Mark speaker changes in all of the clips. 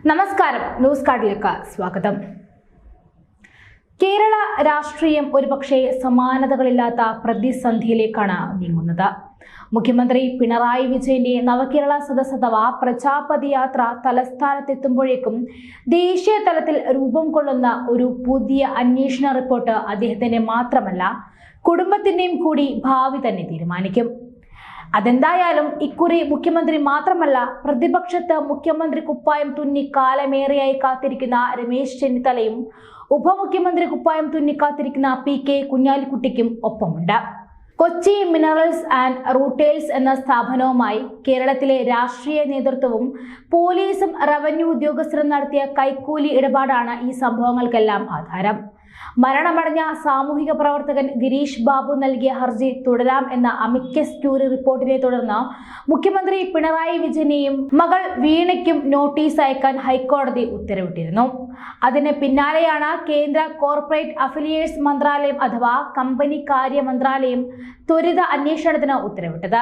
Speaker 1: നമസ്കാരം, ന്യൂസ് കാർഡിലേക്ക് സ്വാഗതം. കേരള രാഷ്ട്രീയം ഒരുപക്ഷെ സമാനതകളില്ലാത്ത പ്രതിസന്ധിയിലേക്കാണ് നീങ്ങുന്നത്. മുഖ്യമന്ത്രി പിണറായി വിജയന്റെ നവകേരള സദസ് അഥവാ പ്രജാപതി യാത്ര തലസ്ഥാനത്തെത്തുമ്പോഴേക്കും ദേശീയ തലത്തിൽ രൂപം കൊള്ളുന്ന ഒരു പുതിയ അന്വേഷണ റിപ്പോർട്ട് അദ്ദേഹത്തിന്റെ മാത്രമല്ല കുടുംബത്തിന്റെയും കൂടി ഭാവി തന്നെ തീരുമാനിക്കും. അതെന്തായാലും ഇക്കുറി മുഖ്യമന്ത്രി മാത്രമല്ല, പ്രതിപക്ഷത്ത് മുഖ്യമന്ത്രി കുപ്പായം തുന്നി കാലമേറെയായി കാത്തിരിക്കുന്ന രമേശ് ചെന്നിത്തലയും ഉപമുഖ്യമന്ത്രി കുപ്പായം തുന്നി കാത്തിരിക്കുന്ന PK കുഞ്ഞാലിക്കുട്ടിക്കും ഒപ്പമുണ്ട്. കൊച്ചി മിനറൽസ് ആൻഡ് റൂട്ടെയിൽസ് എന്ന സ്ഥാപനവുമായി കേരളത്തിലെ രാഷ്ട്രീയ നേതൃത്വവും പോലീസും റവന്യൂ ഉദ്യോഗസ്ഥരും നടത്തിയ കൈക്കൂലി ഇടപാടാണ് ഈ സംഭവങ്ങൾക്കെല്ലാം ആധാരം. മരണമടഞ്ഞ സാമൂഹിക പ്രവർത്തകൻ ഗിരീഷ് ബാബു നൽകിയ ഹർജി തുടരാം എന്ന അമിക്കസ് ക്യൂറി റിപ്പോർട്ടിനെ തുടർന്ന് മുഖ്യമന്ത്രി പിണറായി വിജയനെയും മകൾ വീണയ്ക്കും നോട്ടീസ് അയക്കാൻ ഹൈക്കോടതി ഉത്തരവിട്ടിരുന്നു. അതിന് പിന്നാലെയാണ് കേന്ദ്ര കോർപ്പറേറ്റ് അഫിലിയേഴ്സ് മന്ത്രാലയം അഥവാ കമ്പനി കാര്യ മന്ത്രാലയം ത്വരിത അന്വേഷണത്തിന് ഉത്തരവിട്ടത്.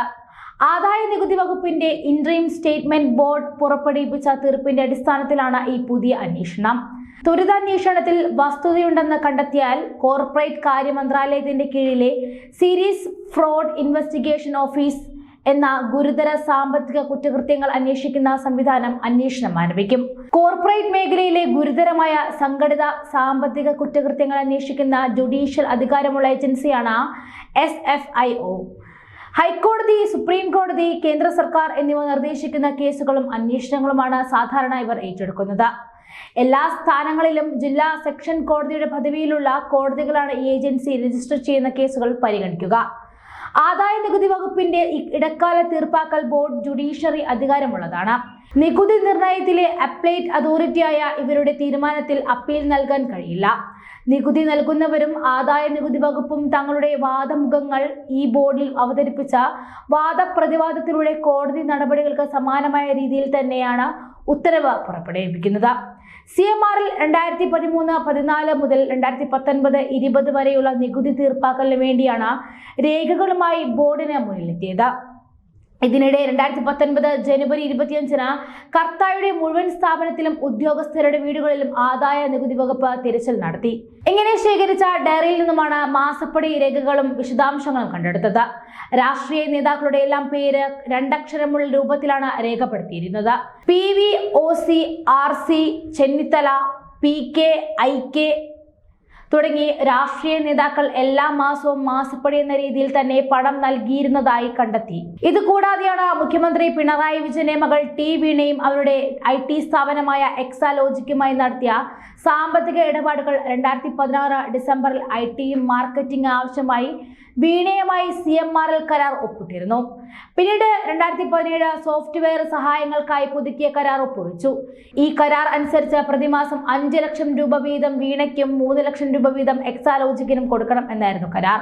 Speaker 1: ആദായ നികുതി വകുപ്പിന്റെ ഇന്ററിം സ്റ്റേറ്റ്മെന്റ് ബോർഡ് പുറപ്പെടുവിപ്പിച്ച തീർപ്പിന്റെ അടിസ്ഥാനത്തിലാണ് ഈ പുതിയ അന്വേഷണം. ത്വരിതാന്വേഷണത്തിൽ വസ്തുതയുണ്ടെന്ന് കണ്ടെത്തിയാൽ കോർപ്പറേറ്റ് കാര്യ മന്ത്രാലയത്തിന്റെ കീഴിലെ സീരീസ് ഫ്രോഡ് ഇൻവെസ്റ്റിഗേഷൻ ഓഫീസ് എന്ന ഗുരുതര സാമ്പത്തിക കുറ്റകൃത്യങ്ങൾ അന്വേഷിക്കുന്ന സംവിധാനം അന്വേഷണം ആരംഭിക്കും. കോർപ്പറേറ്റ് മേഖലയിലെ ഗുരുതരമായ സംഘടിത സാമ്പത്തിക കുറ്റകൃത്യങ്ങൾ അന്വേഷിക്കുന്ന ജുഡീഷ്യൽ അധികാരമുള്ള ഏജൻസിയാണ് SFIO. ഹൈക്കോടതി, സുപ്രീം കോടതി, കേന്ദ്ര സർക്കാർ എന്നിവ നിർദ്ദേശിക്കുന്ന കേസുകളും അന്വേഷണങ്ങളുമാണ് സാധാരണ ഇവർ ഏറ്റെടുക്കുന്നത്. എല്ലാ സ്ഥാനങ്ങളിലും ജില്ലാ സെക്ഷൻ കോടതിയുടെ പദവിയിലുള്ള കോടതികളാണ് ഈ ഏജൻസി രജിസ്റ്റർ ചെയ്യുന്ന കേസുകൾ പരിഗണിക്കുക. ആദായ നികുതി വകുപ്പിന്റെ ഇടക്കാല തീർപ്പാക്കൽ ബോർഡ് ജുഡീഷ്യറി അധികാരമുള്ളതാണ്. നികുതി നിർണയത്തിലെ അപ്പലേറ്റ് അതോറിറ്റിയായ ഇവരുടെ തീരുമാനത്തിൽ അപ്പീൽ നൽകാൻ കഴിയില്ല. നികുതി നൽകുന്നവരും ആദായ നികുതി വകുപ്പും തങ്ങളുടെ വാദമുഖങ്ങൾ ഈ ബോർഡിൽ അവതരിപ്പിച്ച വാദപ്രതിവാദത്തിലൂടെ കോടതി നടപടികൾക്ക് സമാനമായ രീതിയിൽ തന്നെയാണ് ഉത്തരവ് പുറപ്പെടുവിക്കുന്നത്. CMR-ൽ 2013-14 മുതൽ 2019-20 വരെയുള്ള നികുതി തീർപ്പാക്കലിന് വേണ്ടിയാണ് രേഖകളുമായി ബോർഡിന് മുന്നിലെത്തിയത്. ഇതിനിടെ 2019 ജനുവരി 25-ന് കർത്തായുടെ മുഴുവൻ സ്ഥാപനത്തിലും ഉദ്യോഗസ്ഥരുടെ വീടുകളിലും ആദായ നികുതി വകുപ്പ് തിരച്ചിൽ നടത്തി. ഇങ്ങനെ ശേഖരിച്ച ഡയറിയിൽ നിന്നുമാണ് മാസപ്പടി രേഖകളും വിശദാംശങ്ങളും കണ്ടെടുത്തത്. രാഷ്ട്രീയ നേതാക്കളുടെ എല്ലാം പേര് 2 അക്ഷരമുള്ള രൂപത്തിലാണ് രേഖപ്പെടുത്തിയിരുന്നത്. PVOC, RC, Chennithala, PK, IK തുടങ്ങി രാഷ്ട്രീയ നേതാക്കൾ എല്ലാ മാസവും മാസപ്പടി എന്ന രീതിയിൽ തന്നെ പണം നൽകിയിരുന്നതായി കണ്ടെത്തി. ഇതുകൂടാതെയാണ് മുഖ്യമന്ത്രി പിണറായി വിജയന്റെ മകൾ T വീണയും അവരുടെ IT സ്ഥാപനമായ എക്സാലോജിക്കുമായി നടത്തിയ സാമ്പത്തിക ഇടപാടുകൾ. 2016 ഡിസംബറിൽ IT മാർക്കറ്റിംഗ് ആവശ്യമായി വീണയുമായി CMR-ൽ കരാർ ഒപ്പിട്ടിരുന്നു. പിന്നീട് 2017 സോഫ്റ്റ്വെയർ സഹായങ്ങൾക്കായി പുതുക്കിയ കരാർ ഒപ്പുവെച്ചു. ഈ കരാർ അനുസരിച്ച് പ്രതിമാസം 5 ലക്ഷം രൂപ വീതം വീണയ്ക്കും 3 ലക്ഷം രൂപ വീതം എക്സാലോജിക്കിനും കൊടുക്കണം എന്നായിരുന്നു കരാർ.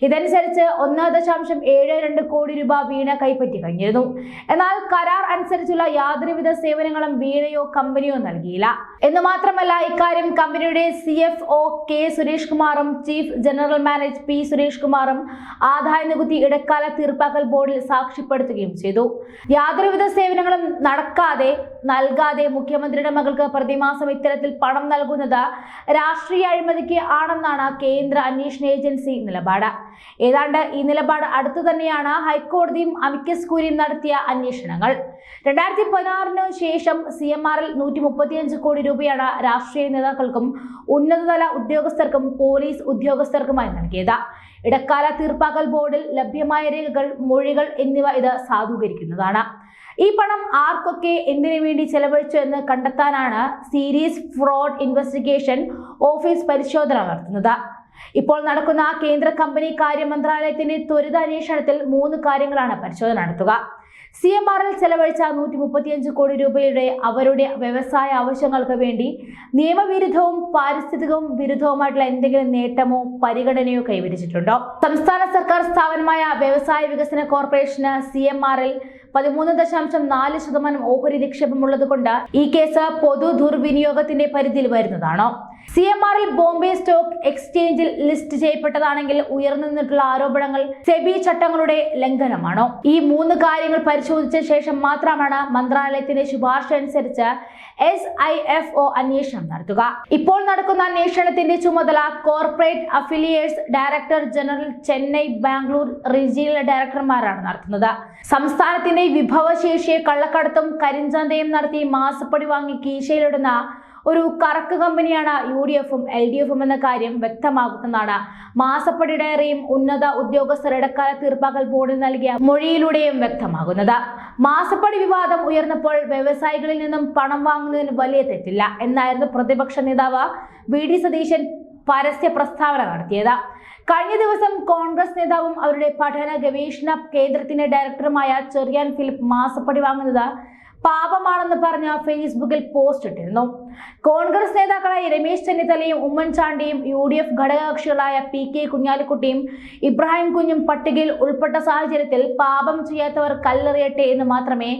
Speaker 1: ഇതനുസരിച്ച് 1.72 കോടി രൂപ വീണ കൈപ്പറ്റി കഴിഞ്ഞിരുന്നു. എന്നാൽ കരാർ അനുസരിച്ചുള്ള യാതൊരുവിധ സേവനങ്ങളും വീണയോ കമ്പനിയോ നൽകിയില്ല. എന്ന് മാത്രമല്ല, ഇക്കാര്യം കമ്പനിയുടെ CFO K സുരേഷ് കുമാറും chief general manager P Suresh കുമാറും ആദായ നികുതി ഇടക്കാല തീർപ്പാക്കൽ ബോർഡിൽ സാക്ഷ്യപ്പെടുത്തുകയും ചെയ്തു. യാതൊരുവിധ സേവനങ്ങളും നൽകാതെ മുഖ്യമന്ത്രിയുടെ മകൾക്ക് പ്രതിമാസം ഇത്തരത്തിൽ പണം നൽകുന്നത് രാഷ്ട്രീയ അഴിമതിക്ക് ആണെന്നാണ് കേന്ദ്ര അന്വേഷണ ഏജൻസി നിലപാട്. ഏതാണ്ട് ഈ നിലപാട് അടുത്തു തന്നെയാണ് ഹൈക്കോടതിയും അമിക്കസ് ക്യൂറിയും നടത്തിയ അന്വേഷണങ്ങൾ. 2016 ശേഷം CMR-ൽ 135 കോടി രൂപയാണ് രാഷ്ട്രീയ നേതാക്കൾക്കും ഉന്നതതല ഉദ്യോഗസ്ഥർക്കും പോലീസ് ഉദ്യോഗസ്ഥർക്കുമായി നൽകിയത്. ഇടക്കാല തീർപ്പാക്കൽ ബോർഡിൽ ലഭ്യമായ രേഖകൾ, മൊഴികൾ എന്നിവ ഇത് സാധൂകരിക്കുന്നതാണ്. ഈ പണം ആർക്കൊക്കെ എന്തിനു വേണ്ടി ചെലവഴിച്ചു എന്ന് കണ്ടെത്താനാണ് സീരീസ് ഫ്രോഡ് ഇൻവെസ്റ്റിഗേഷൻ ഓഫീസ് പരിശോധന നടത്തുന്നത്. ഇപ്പോൾ നടക്കുന്ന കേന്ദ്ര കമ്പനി കാര്യ മന്ത്രാലയത്തിന്റെ ത്വരിത അന്വേഷണത്തിൽ 3 കാര്യങ്ങളാണ് പരിശോധന നടത്തുക. CMR-ൽ ചെലവഴിച്ച 135 കോടി രൂപയുടെ അവരുടെ വ്യവസായ ആവശ്യങ്ങൾക്ക് വേണ്ടി നിയമവിരുദ്ധവും പാരിസ്ഥിതികവും വിരുദ്ധവുമായിട്ടുള്ള എന്തെങ്കിലും നേട്ടമോ പരിഗണനയോ കൈവരിച്ചിട്ടുണ്ടോ? സംസ്ഥാന സർക്കാർ സ്ഥാപനമായ വ്യവസായ വികസന കോർപ്പറേഷന് CMR-ൽ 13.4% ഓഹരി നിക്ഷേപമുള്ളതുകൊണ്ട് ഈ കേസ് പൊതു ദുർവിനിയോഗത്തിന്റെ പരിധിയിൽ വരുന്നതാണോ? CMRൽ ബോംബെ സ്റ്റോക്ക് എക്സ്ചേഞ്ചിൽ ലിസ്റ്റ് ചെയ്യപ്പെട്ടതാണെങ്കിൽ ഉയർന്നു നിന്നിട്ടുള്ള ആരോപണങ്ങൾ സെബി ചട്ടങ്ങളുടെ ലംഘനമാണോ? ഈ 3 കാര്യങ്ങൾ പരിശോധിച്ച ശേഷം മാത്രമാണ് മന്ത്രാലയത്തിന്റെ ശുപാർശ അനുസരിച്ച് SIFO അന്വേഷണം നടത്തുക. ഇപ്പോൾ നടക്കുന്ന അന്വേഷണത്തിന്റെ ചുമതല corporate affiliates director general, Chennai, Bangalore regional ഡയറക്ടർമാരാണ് നടത്തുന്നത്. സംസ്ഥാനത്തിന്റെ വിഭവശേഷിയെ കള്ളക്കടത്തും കരിഞ്ചന്തയും നടത്തി മാസപ്പടി വാങ്ങി കീശയിലിടുന്ന ഒരു കറക്ക് കമ്പനിയാണ് UDFും LDFും എന്ന കാര്യം വ്യക്തമാകുന്നതാണ് മാസപ്പടി ഡയറിയും ഉന്നത ഉദ്യോഗസ്ഥർ ഇടക്കാല തീർപ്പാക്കൽ ബോർഡിൽ നൽകിയ മൊഴിയിലൂടെയും വ്യക്തമാകുന്നത്. മാസപ്പടി വിവാദം ഉയർന്നപ്പോൾ വ്യവസായികളിൽ നിന്നും പണം വാങ്ങുന്നതിന് വലിയ തെറ്റില്ല എന്നായിരുന്നു പ്രതിപക്ഷ നേതാവ് VD സതീശൻ പരസ്യ പ്രസ്താവന നടത്തിയത്. കഴിഞ്ഞ ദിവസം കോൺഗ്രസ് നേതാവും അവരുടെ പഠന ഗവേഷണ കേന്ദ്രത്തിന്റെ ഡയറക്ടറുമായ ചെറിയാൻ ഫിലിപ്പ് മാസപ്പടി വാങ്ങുന്നത് പാപമാണെന്ന് പറഞ്ഞ് ഫേസ്ബുക്കിൽ പോസ്റ്റ് ഇട്ടിരുന്നു. കോൺഗ്രസ് നേതാക്കളായ രമേശ് ചെന്നിത്തലയും ഉമ്മൻചാണ്ടിയും UDF ഘടകകക്ഷികളായ PK കുഞ്ഞാലിക്കുട്ടിയും ഇബ്രാഹിം കുഞ്ഞും പട്ടികയിൽ ഉൾപ്പെട്ട സാഹചര്യത്തിൽ പാപം ചെയ്യാത്തവർ കല്ലെറിയട്ടെ എന്ന് മാത്രമേ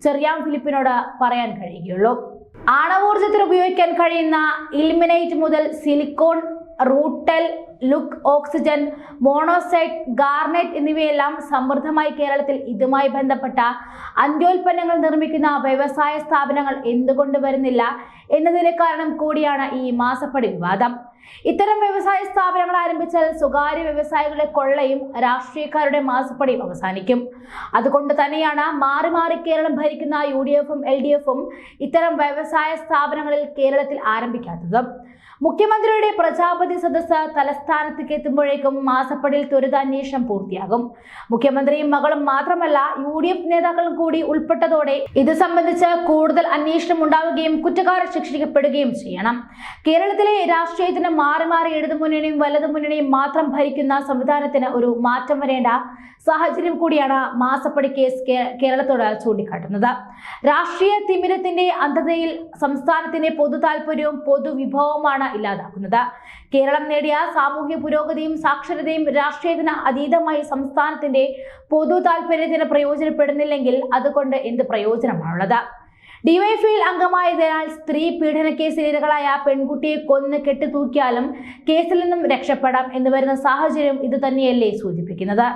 Speaker 1: ചെറിയാൻ ഫിലിപ്പിനോട് പറയാൻ കഴിയുകയുള്ളൂ. ആണവോർജ്ജത്തിന് ഉപയോഗിക്കാൻ കഴിയുന്ന ഇൽമിനൈറ്റ് മുതൽ സിലിക്കോൺ, റൂട്ടൽ, ലുക്ക്, ഓക്സിജൻ, മോണോസൈറ്റ്, ഗാർനെറ്റ് എന്നിവയെല്ലാം സമൃദ്ധമായി കേരളത്തിൽ ഇതുമായി ബന്ധപ്പെട്ട അന്ത്യോൽപ്പന്നങ്ങൾ നിർമ്മിക്കുന്ന വ്യവസായ സ്ഥാപനങ്ങൾ എന്തുകൊണ്ട് വരുന്നില്ല എന്നതിന് കാരണം കൂടിയാണ് ഈ മാസപ്പടി വിവാദം. ഇത്തരം വ്യവസായ സ്ഥാപനങ്ങൾ ആരംഭിച്ചാൽ സ്വകാര്യ വ്യവസായികളുടെ കൊള്ളയും രാഷ്ട്രീയക്കാരുടെ മാസപ്പടിയും അവസാനിക്കും. അതുകൊണ്ട് തന്നെയാണ് മാറി മാറി കേരളം ഭരിക്കുന്ന UDFും LDFും ഇത്തരം വ്യവസായ സ്ഥാപനങ്ങളിൽ കേരളത്തിൽ ആരംഭിക്കാത്തത്. മുഖ്യമന്ത്രിയുടെ പ്രജാപതി സദസ്സ് തലസ്ഥാനത്തേക്ക് എത്തുമ്പോഴേക്കും മാസപ്പടിയിൽ ത്വരിതാന്വേഷണം പൂർത്തിയാകും. മുഖ്യമന്ത്രിയും മകളും മാത്രമല്ല UDF നേതാക്കളും കൂടി ഉൾപ്പെട്ടതോടെ ഇത് സംബന്ധിച്ച് കൂടുതൽ അന്വേഷണം ഉണ്ടാവുകയും കുറ്റക്കാർ ശിക്ഷിക്കപ്പെടുകയും ചെയ്യണം. കേരളത്തിലെ രാഷ്ട്രീയത്തിന് മാറി മാറി ഇടതുമുന്നണിയും വലതുമുന്നണിയും മാത്രം ഭരിക്കുന്ന സംവിധാനത്തിന് ഒരു മാറ്റം വരേണ്ട സാഹചര്യം കൂടിയാണ് മാസപ്പടി കേസ് കേരളത്തോട് ചൂണ്ടിക്കാട്ടുന്നത്. രാഷ്ട്രീയ തിമിരത്തിന്റെ അന്ധതയിൽ സംസ്ഥാനത്തിന്റെ പൊതു താല്പര്യവും പൊതുവിഭവവുമാണ് ഇല്ലാതാക്കുന്നത്. കേരളം നേടിയ സാമൂഹ്യ പുരോഗതിയും സാക്ഷരതയും രാഷ്ട്രീയത്തിന് അതീതമായി സംസ്ഥാനത്തിന്റെ പൊതു താല്പര്യത്തിന് പ്രയോജനപ്പെടുന്നില്ലെങ്കിൽ അതുകൊണ്ട് എന്ത് പ്രയോജനമാണുള്ളത്? DYFIയിൽ അംഗമായതിനാൽ സ്ത്രീ പീഡന കേസിൽ ഇരകളായ പെൺകുട്ടിയെ കൊന്ന് കെട്ടിത്തൂക്കിയാലും കേസിൽ നിന്നും രക്ഷപ്പെടാം എന്ന് വരുന്ന സാഹചര്യം ഇത് തന്നെയല്ലേ സൂചിപ്പിക്കുന്നത്?